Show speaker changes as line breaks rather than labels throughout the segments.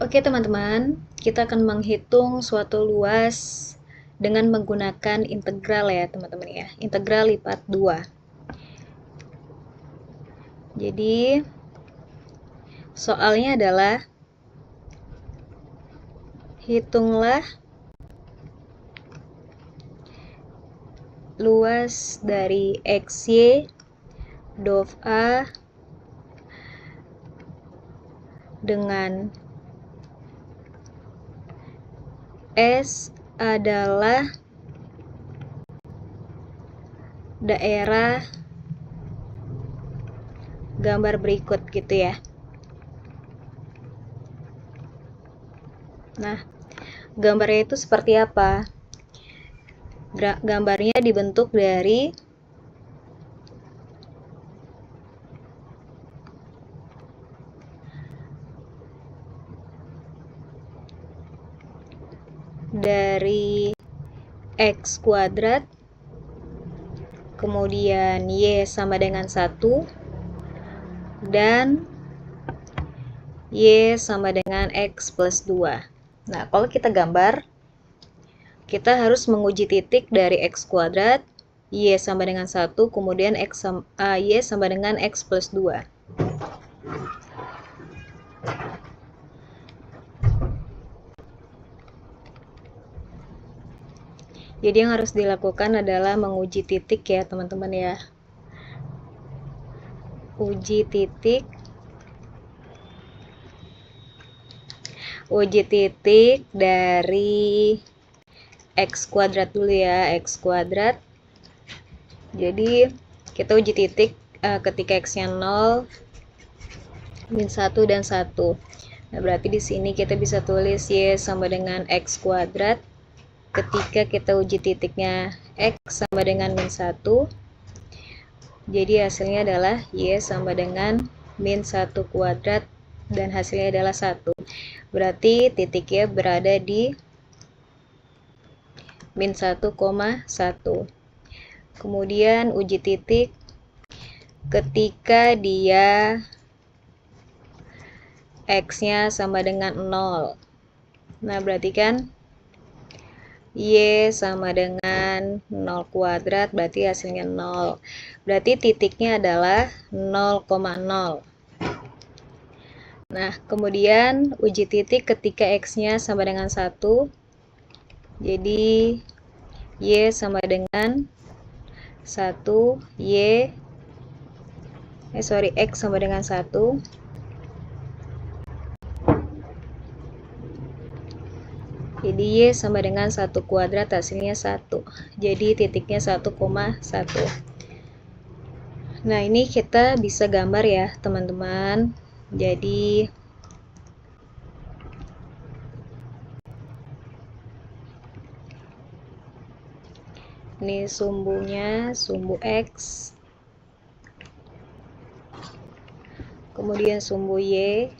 Oke teman-teman, kita akan menghitung suatu luas dengan menggunakan integral ya teman-teman ya. Integral lipat 2. Jadi soalnya adalah hitunglah luas dari XY dov A dengan S adalah daerah gambar berikut gitu ya. Nah, gambarnya itu seperti apa? Gambarnya dibentuk dari X kuadrat, kemudian Y sama dengan 1, dan Y sama dengan X plus 2. Nah, kalau kita gambar, kita harus menguji titik dari X kuadrat, Y sama dengan 1, kemudian Y sama dengan X plus 2. Jadi yang harus dilakukan adalah menguji titik ya teman-teman ya. Uji titik dari X kuadrat dulu ya, X kuadrat. Jadi kita uji titik ketika X-nya 0, min 1 dan 1. Nah, berarti di sini kita bisa tulis Y sama dengan X kuadrat ketika kita uji titiknya X sama dengan min 1. Jadi hasilnya adalah Y sama dengan min 1 kuadrat dan hasilnya adalah 1. Berarti titiknya berada di min 1,1. Kemudian uji titik ketika dia X-nya sama dengan 0. Nah, berarti kan Y sama dengan 0 kuadrat, berarti hasilnya 0. Berarti titiknya adalah 0,0. Nah, kemudian uji titik ketika X-nya sama dengan 1. Jadi Y sama dengan 1, X sama dengan 1. Jadi Y sama dengan 1 kuadrat, hasilnya 1. Jadi titiknya 1,1. Nah, ini kita bisa gambar ya, teman-teman. Jadi ini sumbunya, sumbu X. Kemudian sumbu Y.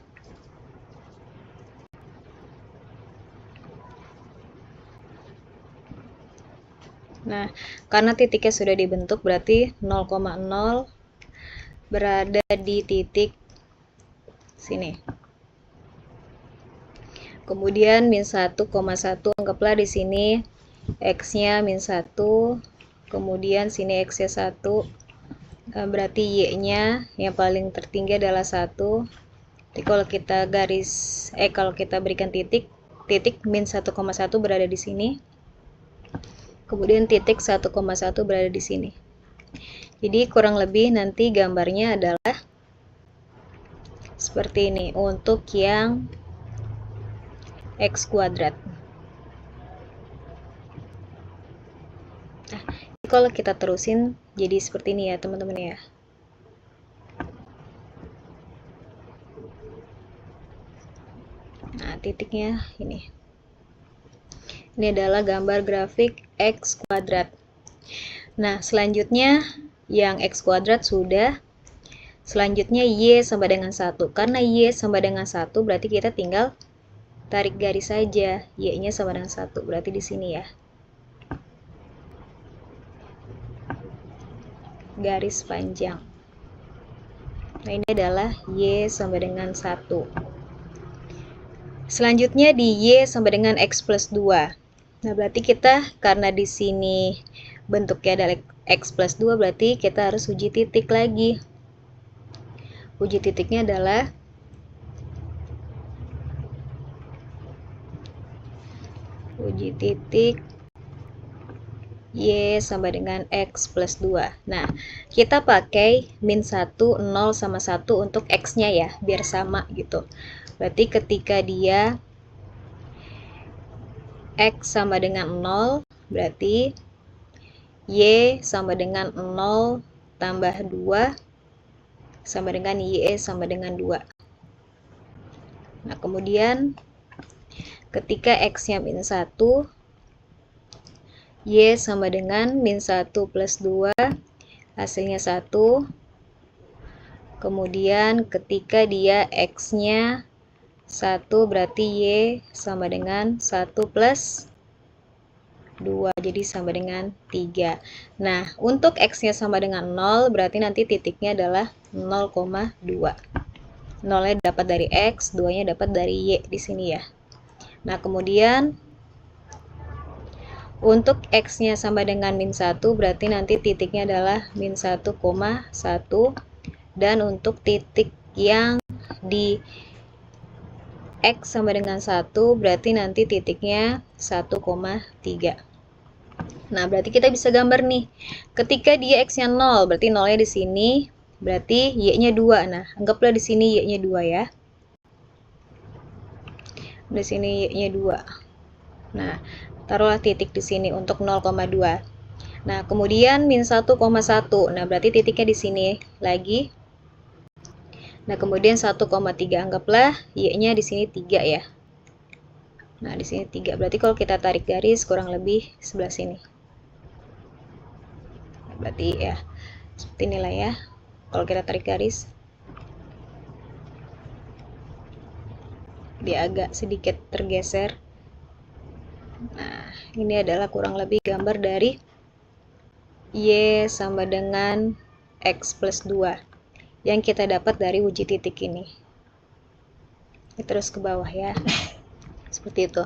Nah, karena titiknya sudah dibentuk, berarti 0,0 berada di titik sini. Kemudian min 1,1, anggaplah di sini X-nya min 1, kemudian sini X-nya 1, berarti Y-nya yang paling tertinggi adalah 1. Jadi kalau kita berikan titik min 1,1 berada di sini. Kemudian titik 1,1 berada di sini. Jadi kurang lebih nanti gambarnya adalah seperti ini untuk yang X kuadrat. Nah, kalau kita terusin jadi seperti ini ya teman-teman ya. Nah, titiknya ini. Ini adalah gambar grafik X kuadrat. Nah, selanjutnya yang X kuadrat sudah. Selanjutnya Y sama dengan 1. Karena Y sama dengan 1, berarti kita tinggal tarik garis saja. Y-nya sama dengan 1. Berarti di sini ya. Garis panjang. Nah, ini adalah Y sama dengan 1. Selanjutnya di Y sama dengan X plus 2. Nah, berarti kita karena di sini bentuknya adalah X plus 2, berarti kita harus uji titik lagi. Uji titiknya adalah uji titik Y sama dengan X plus 2. Nah, kita pakai min 1, 0, sama 1 untuk X-nya ya, biar sama gitu. Berarti ketika dia X sama dengan 0, berarti Y sama dengan 0 tambah 2 sama dengan Y sama dengan 2. Nah, kemudian ketika X-nya min 1, Y sama dengan min 1 plus 2, hasilnya 1. Kemudian ketika dia X-nya 1, berarti Y sama dengan 1 plus 2, jadi sama dengan 3. Nah, untuk X-nya sama dengan 0, berarti nanti titiknya adalah 0,2. 0-nya dapat dari X, 2-nya dapat dari Y di sini ya. Nah, kemudian untuk X-nya sama dengan min 1, berarti nanti titiknya adalah min 1,1. Dan untuk titik yang di X sama dengan 1, berarti nanti titiknya 1,3. Nah, berarti kita bisa gambar nih. Ketika dia X-nya 0, berarti 0-nya di sini, berarti Y-nya 2. Nah, anggaplah di sini Y-nya 2 ya. Di sini Y-nya 2. Nah, taruhlah titik di sini untuk 0,2. Nah, kemudian min 1,1. Nah, berarti titiknya di sini lagi. Nah, kemudian 1,3. Anggaplah Y-nya di sini 3 ya. Nah, di sini 3. Berarti kalau kita tarik garis kurang lebih sebelah sini. Nah, berarti ya seperti inilah ya. Kalau kita tarik garis, dia agak sedikit tergeser. Nah, ini adalah kurang lebih gambar dari Y sama dengan X plus 2 yang kita dapat dari uji titik ini. Terus ke bawah ya. Seperti itu.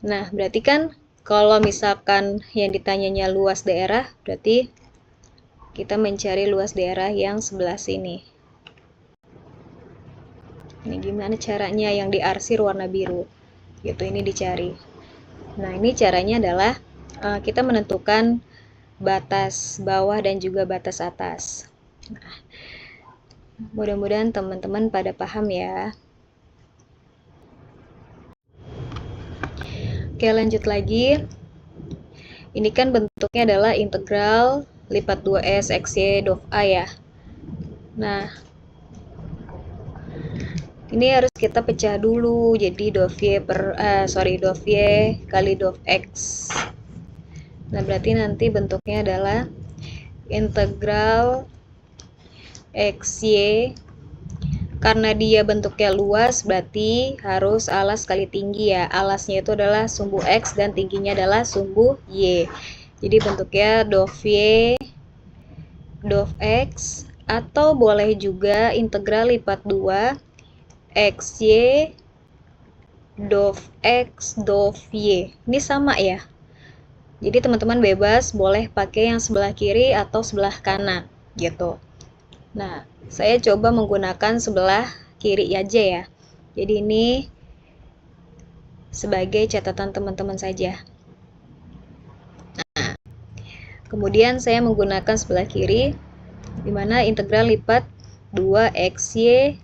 Nah, berarti kan kalau misalkan yang ditanyanya luas daerah, berarti kita mencari luas daerah yang sebelah sini. Ini gimana caranya yang diarsir warna biru? Gitu, ini dicari. Nah, ini caranya adalah kita menentukan batas bawah dan juga batas atas. Nah, mudah-mudahan teman-teman pada paham ya. Oke, lanjut lagi. Ini kan bentuknya adalah integral lipat 2S XY dov A ya. Nah, ini harus kita pecah dulu. Jadi dov Y kali dov X. Nah, berarti nanti bentuknya adalah integral XY. Karena dia bentuknya luas, berarti harus alas kali tinggi ya. Alasnya itu adalah sumbu X dan tingginya adalah sumbu Y. Jadi bentuknya dov Y dov X, atau boleh juga integral lipat 2 XY dov X dov Y. Ini sama ya. Jadi teman-teman bebas boleh pakai yang sebelah kiri atau sebelah kanan gitu. Nah, saya coba menggunakan sebelah kiri aja ya. Jadi ini sebagai catatan teman-teman saja. Nah, kemudian saya menggunakan sebelah kiri, di mana integral lipat 2XY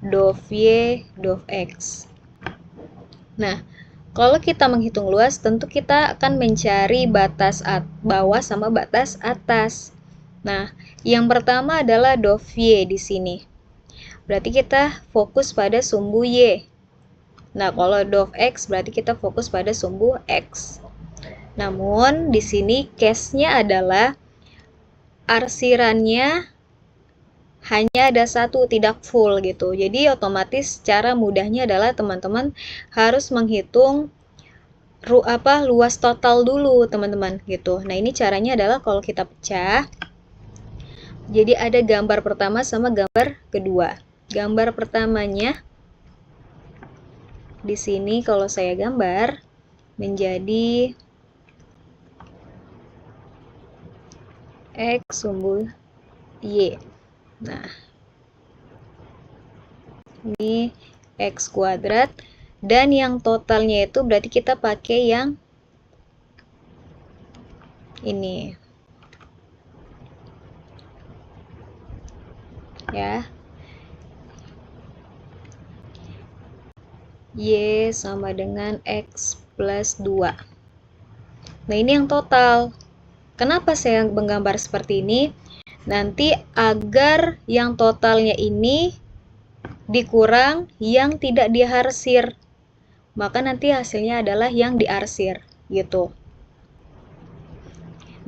dov Y dov X. Nah, kalau kita menghitung luas, tentu kita akan mencari batas bawah sama batas atas. Nah, yang pertama adalah dov Y di sini. Berarti kita fokus pada sumbu Y. Nah, kalau dov X berarti kita fokus pada sumbu X. Namun, di sini case-nya adalah arsirannya hanya ada satu, tidak full gitu. Jadi otomatis cara mudahnya adalah teman-teman harus menghitung luas total dulu teman-teman gitu. Nah, ini caranya adalah kalau kita pecah, jadi ada gambar pertama sama gambar kedua. Gambar pertamanya di sini kalau saya gambar menjadi X sumbu Y. Nah, ini X kuadrat, dan yang totalnya itu berarti kita pakai yang ini. Ya. Y sama dengan X plus 2. Nah, ini yang total. Kenapa saya menggambar seperti ini? Nanti agar yang totalnya ini dikurang yang tidak diarsir. Maka nanti hasilnya adalah yang diarsir, gitu.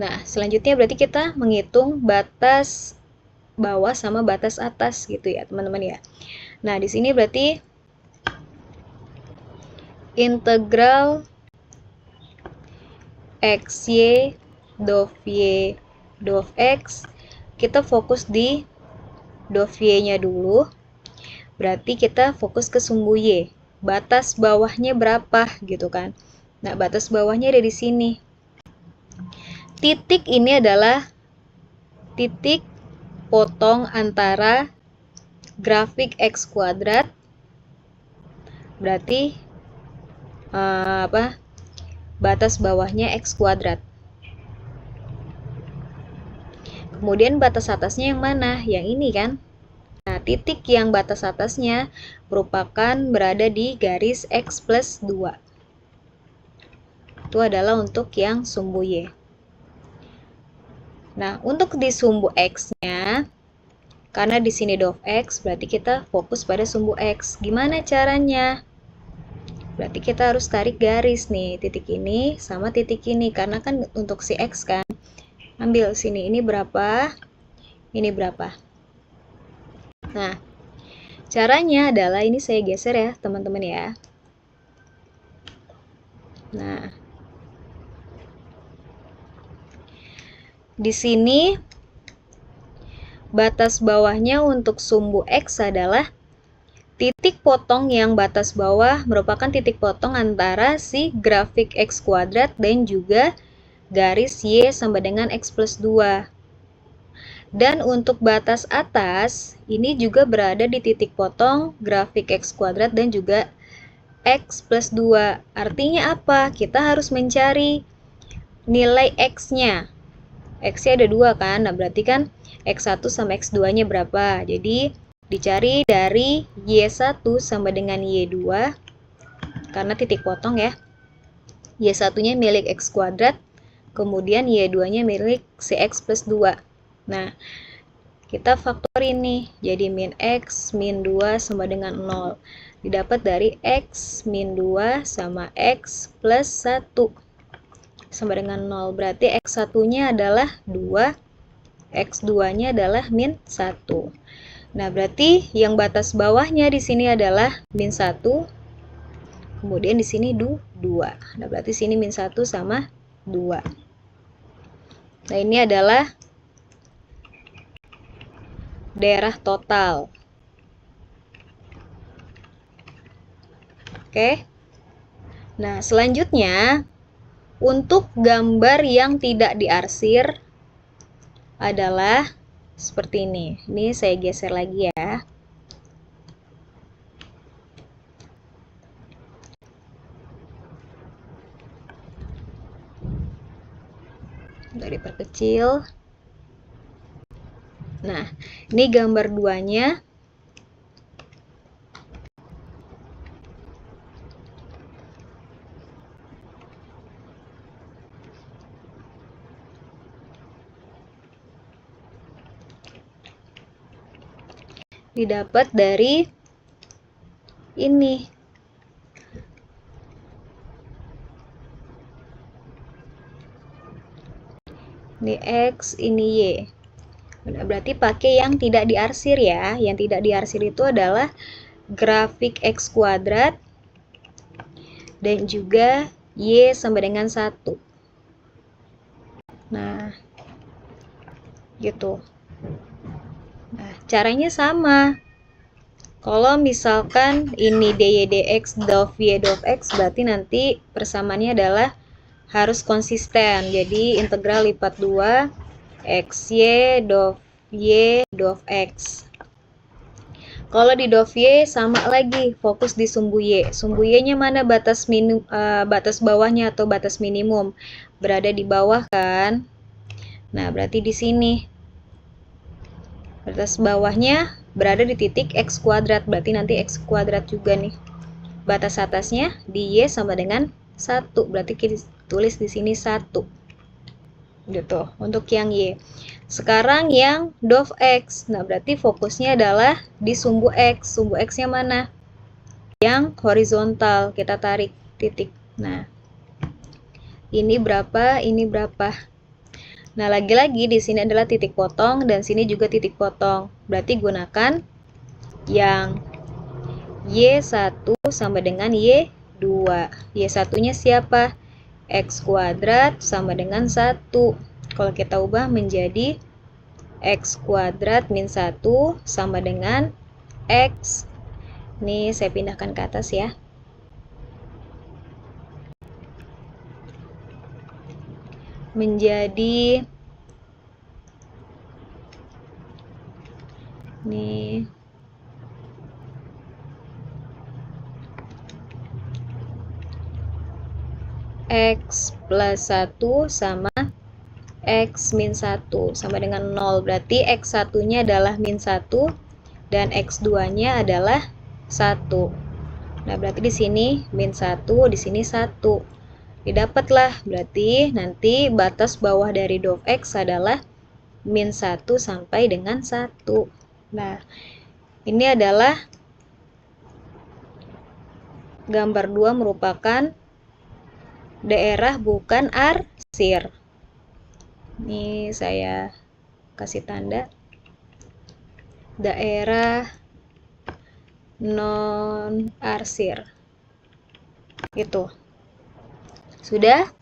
Nah, selanjutnya berarti kita menghitung batas bawah sama batas atas gitu ya, teman-teman ya. Nah, di sini berarti integral xy dov y dov x, kita fokus di dov y-nya dulu. Berarti kita fokus ke sumbu y. Batas bawahnya berapa gitu kan. Nah, batas bawahnya ada di sini. Titik ini adalah titik potong antara grafik x kuadrat. Berarti batas bawahnya x kuadrat. Kemudian batas atasnya yang mana? Yang ini kan. Nah, titik yang batas atasnya merupakan berada di garis x plus 2. Itu adalah untuk yang sumbu y. Nah, untuk di sumbu x-nya, karena di sini dov x, berarti kita fokus pada sumbu x. Gimana caranya? Berarti kita harus tarik garis nih, titik ini sama titik ini, karena kan untuk si x kan. Ambil sini, ini berapa, ini berapa. Nah, caranya adalah ini saya geser ya, teman-teman ya. Nah, di sini batas bawahnya untuk sumbu x adalah titik potong yang batas bawah merupakan titik potong antara si grafik x kuadrat dan juga garis y sama dengan x plus 2. Dan untuk batas atas, ini juga berada di titik potong grafik x kuadrat dan juga x plus 2. Artinya apa? Kita harus mencari nilai x-nya. X-nya ada 2 kan? Nah, berarti kan x1 sama x2-nya berapa? Jadi, dicari dari Y1 sama dengan Y2, karena titik potong ya. Y1-nya milik X kuadrat, kemudian Y2-nya milik CX plus 2. Nah, kita faktor ini, jadi min X min 2 sama dengan 0. Didapat dari X min 2 sama X plus 1 sama dengan 0. Berarti X1-nya adalah 2, X2-nya adalah min 1. Nah, berarti yang batas bawahnya di sini adalah min 1, kemudian di sini 2. Nah, berarti sini min 1 sama 2. Nah, ini adalah daerah total. Oke. Nah, selanjutnya untuk gambar yang tidak diarsir adalah seperti ini. Ini saya geser lagi ya. Nggak diperkecil. Nah, ini gambar duanya. Didapat dari ini. Ini X, ini Y. Berarti pakai yang tidak diarsir ya. Yang tidak diarsir itu adalah grafik X kuadrat dan juga Y sama dengan 1. Nah, gitu. Nah, caranya sama. Kalau misalkan ini dy dx dov y dov x, berarti nanti persamaannya adalah harus konsisten. Jadi integral lipat 2 xy dov y dov x. Kalau di dov y sama lagi, fokus di sumbu y. Sumbu y-nya mana batas batas bawahnya atau batas minimum? Berada di bawah kan? Nah, berarti di sini. Batas bawahnya berada di titik x kuadrat, berarti nanti x kuadrat juga nih. Batas atasnya di y sama dengan 1, berarti kita tulis di sini 1. Gitu, untuk yang y. Sekarang yang dov x. Nah, berarti fokusnya adalah di sumbu x. Sumbu x-nya mana? Yang horizontal. Kita tarik titik. Nah, ini berapa? Ini berapa? Nah, lagi-lagi di sini adalah titik potong dan sini juga titik potong. Berarti gunakan yang Y1 sama dengan Y2. Y1-nya siapa? X kuadrat sama dengan 1. Kalau kita ubah menjadi X kuadrat min 1 sama dengan X. Nih, saya pindahkan ke atas ya. Menjadi nih X plus 1 sama X min 1 sama dengan 0. Berarti X1-nya adalah min 1 dan X2-nya adalah 1. Nah, berarti di sini min 1, di sini 1. Didapatlah, berarti nanti batas bawah dari dov X adalah min 1 sampai dengan 1. Nah, ini adalah gambar 2 merupakan daerah bukan arsir. Ini saya kasih tanda. Daerah non arsir. Gitu. Sudah?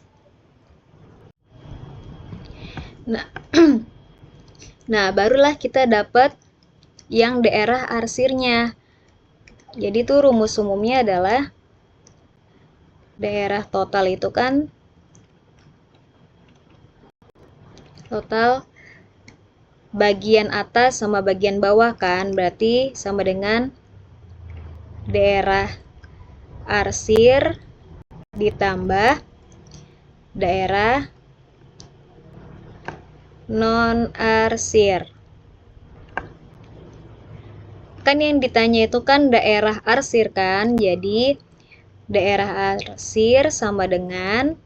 Nah, nah, barulah kita dapat yang daerah arsirnya. Jadi tuh rumus umumnya adalah daerah total itu kan total bagian atas sama bagian bawah kan, berarti sama dengan daerah arsir ditambah daerah non-arsir. Kan yang ditanya itu kan daerah arsir kan, jadi daerah arsir sama dengan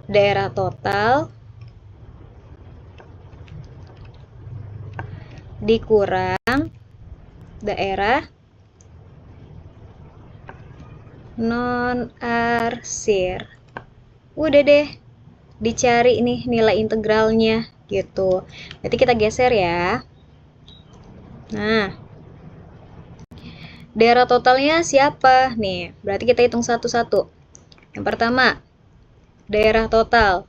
daerah total dikurang daerah non-arsir. Udah deh, dicari nih nilai integralnya gitu. Berarti kita geser ya. Nah, daerah totalnya siapa nih? Berarti kita hitung satu-satu. Yang pertama, daerah total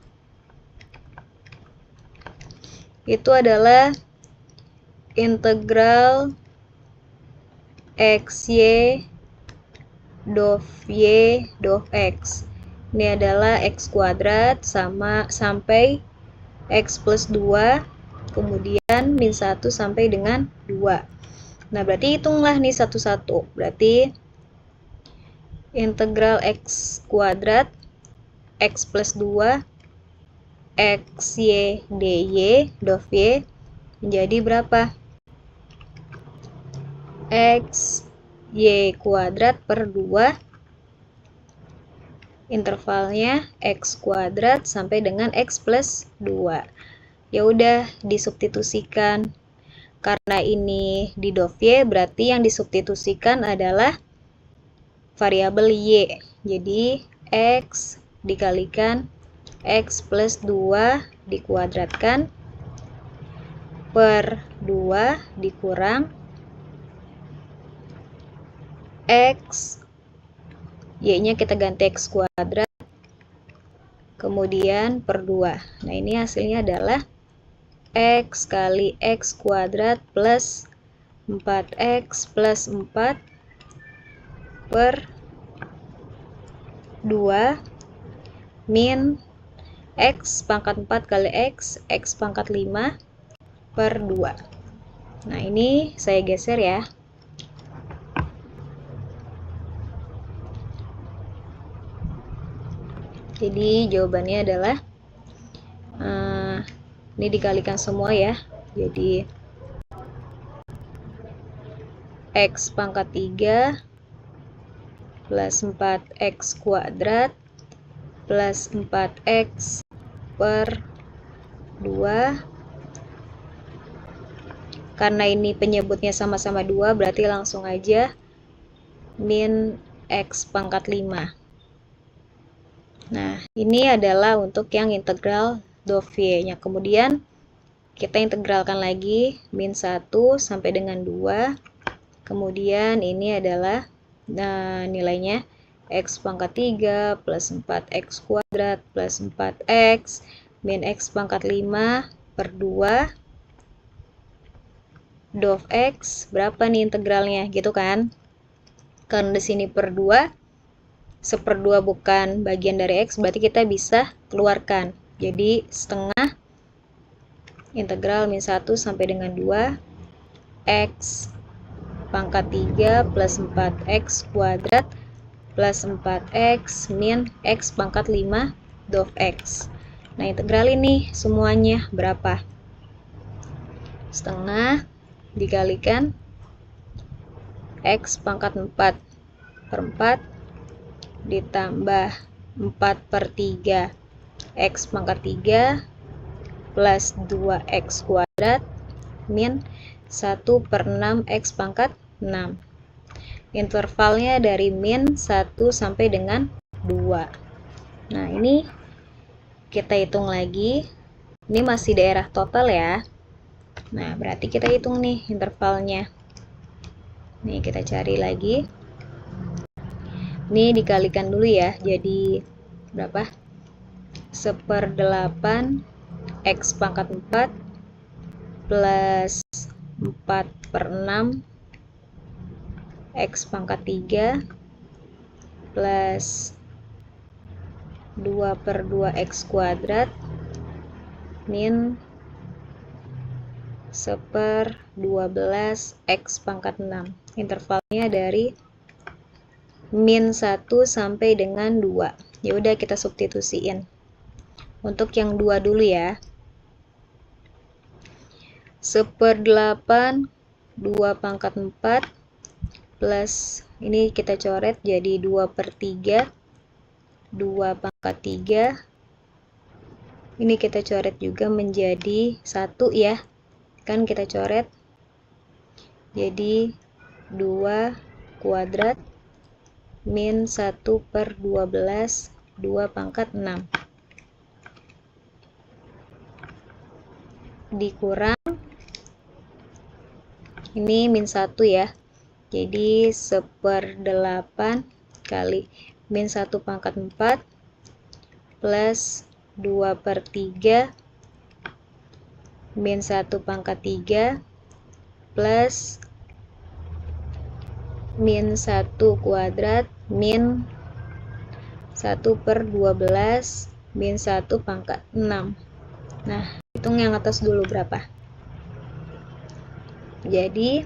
itu adalah integral xy dov y dov x. Ini adalah x kuadrat sama sampai x plus 2, kemudian min 1 sampai dengan 2. Nah, berarti hitunglah nih satu-satu. Berarti integral x kuadrat x plus 2 xy dy dov y menjadi berapa? X y kuadrat per 2 intervalnya x kuadrat sampai dengan x plus 2. Ya udah, disubstitusikan. Karena ini di dov y, berarti yang disubstitusikan adalah variabel y. Jadi x dikalikan x plus 2 dikuadratkan per 2 dikurang x, y-nya kita ganti x kuadrat, kemudian per 2. Nah, ini hasilnya adalah X kali X kuadrat plus 4X plus 4 per 2 min X pangkat 4 kali X pangkat 5 per 2. Nah, ini saya geser ya. Jadi jawabannya adalah ini dikalikan semua ya. Jadi X pangkat 3 plus 4X kuadrat plus 4X per 2. Karena ini penyebutnya sama-sama 2, berarti langsung aja min X pangkat 5. Nah, ini adalah untuk yang integral Dovie-nya. Kemudian kita integralkan lagi min 1 sampai dengan 2. Kemudian ini adalah nilainya X pangkat 3 plus 4X kuadrat plus 4X min X pangkat 5 per 2 dov X. Berapa nih integralnya, gitu kan? Karena di sini per 2, 1/2 bukan bagian dari X, berarti kita bisa keluarkan. Jadi setengah integral min 1 sampai dengan 2 X pangkat 3 plus 4X kuadrat plus 4X min X pangkat 5 dov X. Nah, integral ini semuanya berapa? Setengah dikalikan X pangkat 4 per 4 ditambah 4/3 X pangkat 3 plus 2X kuadrat min 1/6 X pangkat 6. Intervalnya dari min 1 sampai dengan 2. Nah, ini kita hitung lagi. Ini masih daerah total ya. Nah, berarti kita hitung nih intervalnya. Nih, kita cari lagi. Ini dikalikan dulu ya. Jadi berapa? 1/8 X pangkat 4 plus 4/6 X pangkat 3 plus 2/2 X kuadrat min 1/12 X pangkat 6. Intervalnya dari min 1 sampai dengan 2. Ya udah, kita substitusiin. Untuk yang 2 dulu ya. 1/8 2 pangkat 4 plus, ini kita coret jadi 2/3 2 pangkat 3. Ini kita coret juga menjadi 1 ya. Kan kita coret. Jadi 2 kuadrat min 1/12 2 pangkat 6 dikurang ini min 1 ya, jadi 1/8 kali min 1 pangkat 4 plus 2/3 min 1 pangkat 3 plus min 1 kuadrat min 1/12 min 1 pangkat 6. Nah, hitung yang atas dulu berapa. Jadi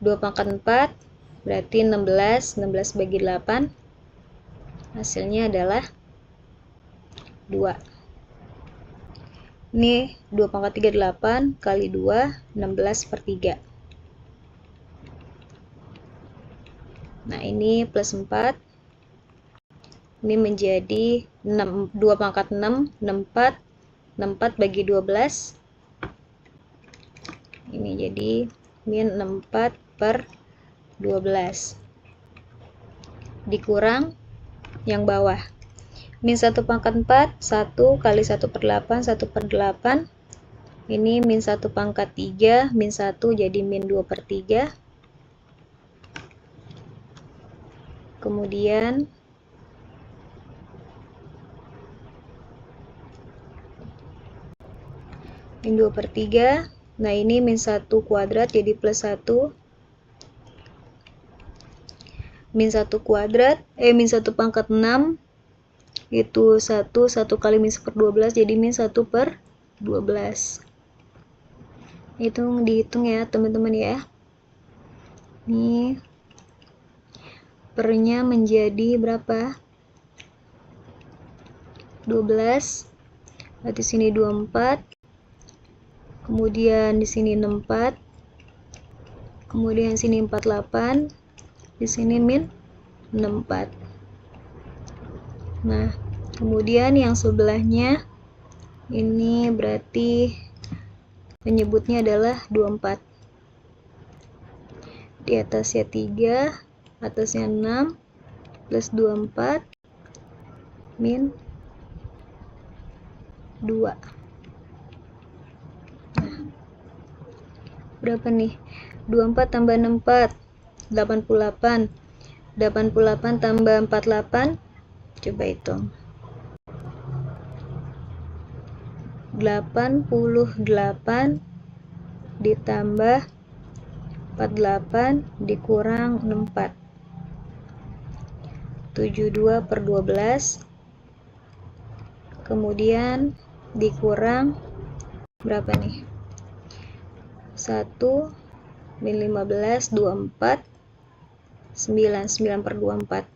2 pangkat 4 berarti 16 bagi 8 hasilnya adalah 2. Ini 2 pangkat 3 8 kali 2 16/3. Nah, ini plus 4. Ini menjadi 2 pangkat 6, 64. 64 bagi 12. Ini jadi min 64/12. Dikurang yang bawah. Min 1 pangkat 4, 1 kali 1/8, 1/8. Ini min 1 pangkat 3, min 1 jadi min 2/3. Kemudian min 2/3. Nah ini min 1 kuadrat jadi plus 1. Min 1 kuadrat, min 1 pangkat 6 itu 1 kali min 1/12 jadi min 1/12. Dihitung ya teman-teman ya. Nih pernya menjadi berapa? 12. Berarti sini 24. Kemudian di sini 64. Kemudian sini 48. Di sini min 64. Nah, kemudian yang sebelahnya ini berarti penyebutnya adalah 24. Di atasnya 3, atasnya 6, plus 24, min 2. Nah, berapa nih? 24 tambah 64, 88. 88 tambah 48, coba hitung. 88 ditambah 48 dikurang 64. 72/12. Kemudian dikurang berapa nih? 1 min 15 24 9/24.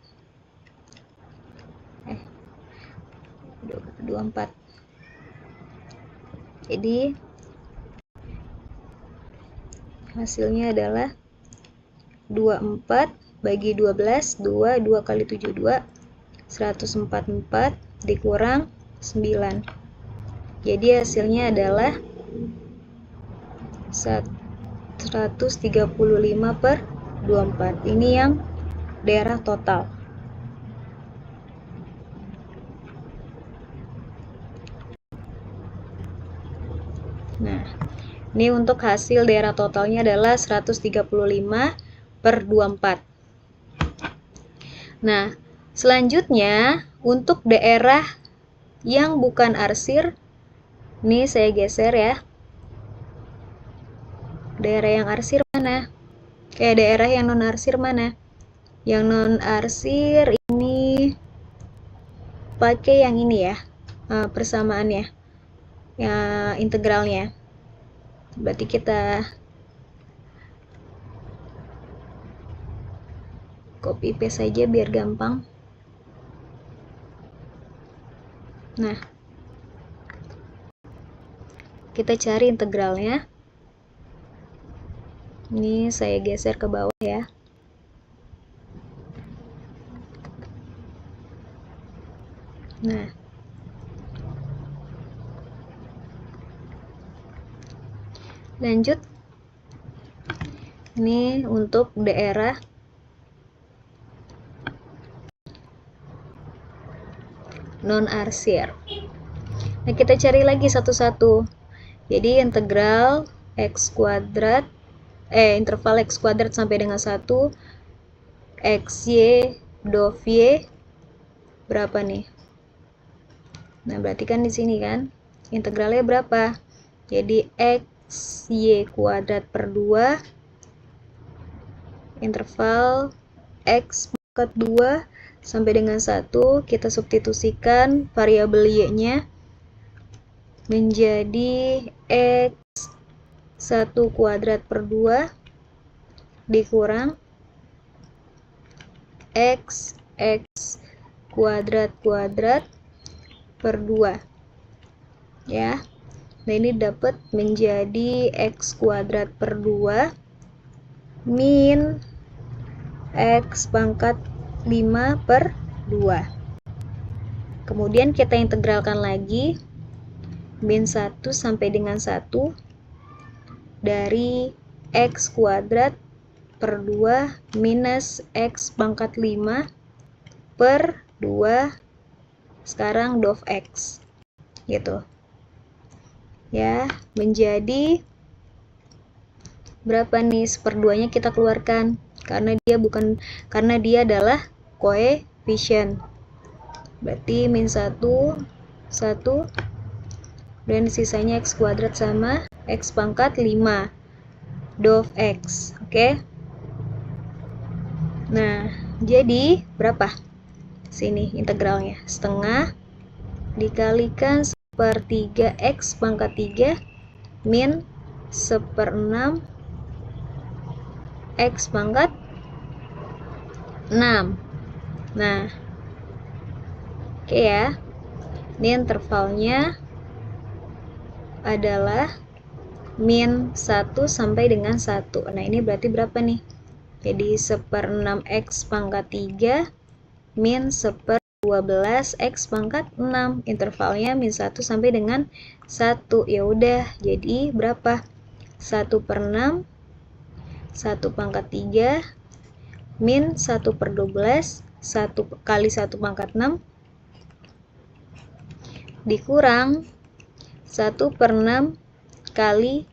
24. Jadi hasilnya adalah 24 bagi 12, 2 kali 7 2, 144 dikurang 9. Jadi hasilnya adalah 135/24. Ini yang daerah total. Nah, ini untuk hasil daerah totalnya adalah 135/24. Nah, selanjutnya untuk daerah yang bukan arsir, ini saya geser ya. Daerah yang arsir mana? Daerah yang non arsir mana? Yang non arsir ini pakai yang ini ya, persamaannya, ya integralnya. Berarti kita copy paste saja biar gampang. Nah, kita cari integralnya. Ini saya geser ke bawah ya. Nah, lanjut. Ini untuk daerah non arsir. Nah, kita cari lagi satu-satu. Jadi integral x kuadrat interval x kuadrat sampai dengan 1 xy dov y berapa nih? Nah, berarti kan di sini kan integralnya berapa? Jadi xy kuadrat per 2 interval x pangkat 2 sampai dengan 1, kita substitusikan variabel y-nya menjadi x 1 kuadrat per 2 dikurang x kuadrat per 2 ya. Nah, ini dapat menjadi x kuadrat per 2 min x pangkat 5/2. Kemudian kita integralkan lagi min 1 sampai dengan 1 dari x kuadrat per 2 minus x pangkat 5 per 2 sekarang dov x gitu ya, menjadi berapa nih? 1/2-nya kita keluarkan karena dia adalah koefisien. Berarti min 1 1 Dan sisanya X kuadrat sama X pangkat 5 dov X. Oke. Nah, jadi berapa? Sini integralnya. Setengah dikalikan 1/3 X pangkat 3 min 1/6 X pangkat 6. Nah, oke ya. Ini intervalnya adalah min 1 sampai dengan 1. Nah, ini berarti berapa nih? Jadi 1/6 X pangkat 3 min 1/12 X pangkat 6. Intervalnya min 1 sampai dengan 1. Ya udah, jadi berapa? 1/6 1 pangkat 3 min 1/12 1 kali 1 pangkat 6 dikurang 1/6 kali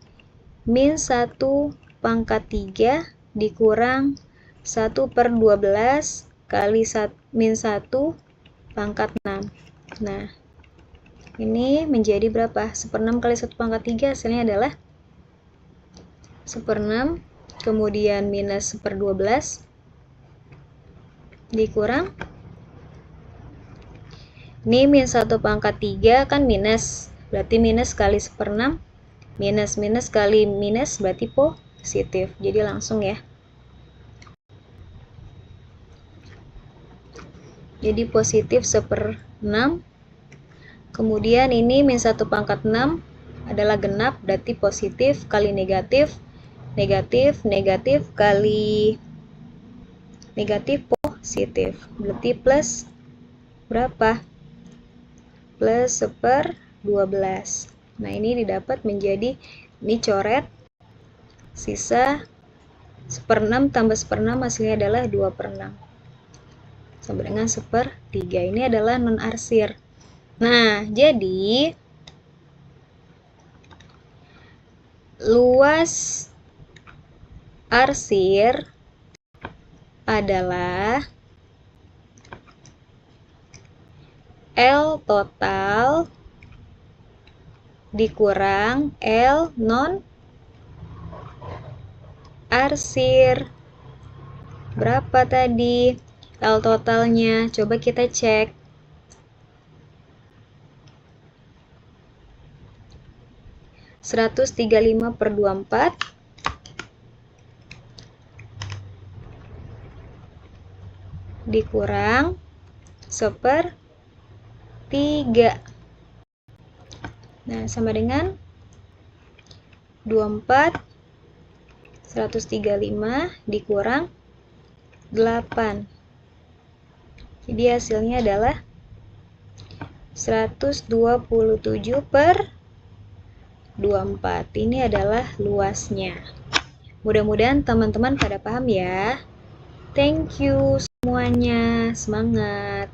min 1 pangkat 3 dikurang 1/12 kali min 1 pangkat 6. Nah, ini menjadi berapa? 1/6 kali 1 pangkat 3 hasilnya adalah 1/6, kemudian minus 1/12 dikurang, ini min 1 pangkat 3 kan minus, berarti minus kali 1/6, minus kali minus berarti positif, jadi langsung ya. Jadi positif 1/6, kemudian ini min 1 pangkat 6 adalah genap, berarti positif kali negatif, negatif kali negatif positif, berarti plus berapa? Plus 1/12. Nah, ini didapat menjadi, ini coret, sisa 1/6 tambah 1/6 hasilnya adalah 2/6 sama dengan 1/3. Ini adalah non-arsir. Nah, jadi luas arsir adalah L total dikurang L non arsir. Berapa tadi L totalnya? Coba kita cek. (135/24) dikurang 1/3. Nah, sama dengan 24 135 dikurang 8. Jadi hasilnya adalah 127/24. Ini adalah luasnya. Mudah-mudahan teman-teman pada paham ya. Thank you semuanya. Semangat.